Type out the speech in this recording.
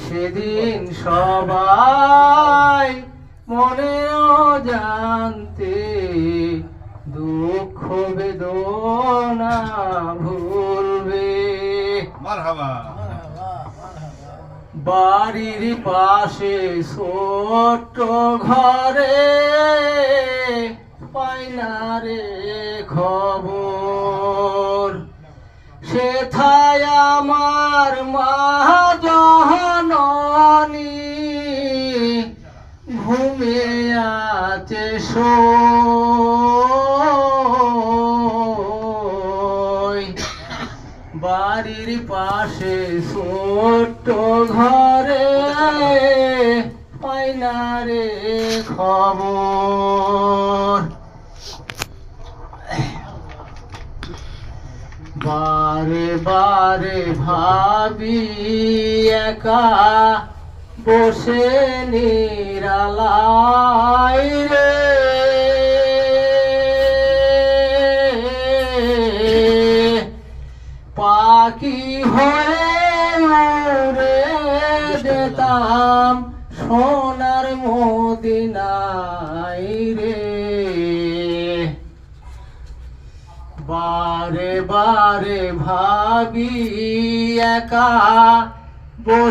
সেদিন সবাই মনেও জানতে দুঃখ বেদনা ভুলবে। বাড়ির পাশে ছোট্ট ঘরে পাইনা রে খবর, সেথায় আমার মা জননী ঘুমে আছে শোয়। বাড়ির পাশে ছোট্ট ঘরে পাইনা রে খবর। বারে বারে ভাবি একা বসে নিরালাই রে, পাখি হয়ে উড়ে যেতাম সোনার মদিনায় রে। বারে বারে ভাবি একা বসে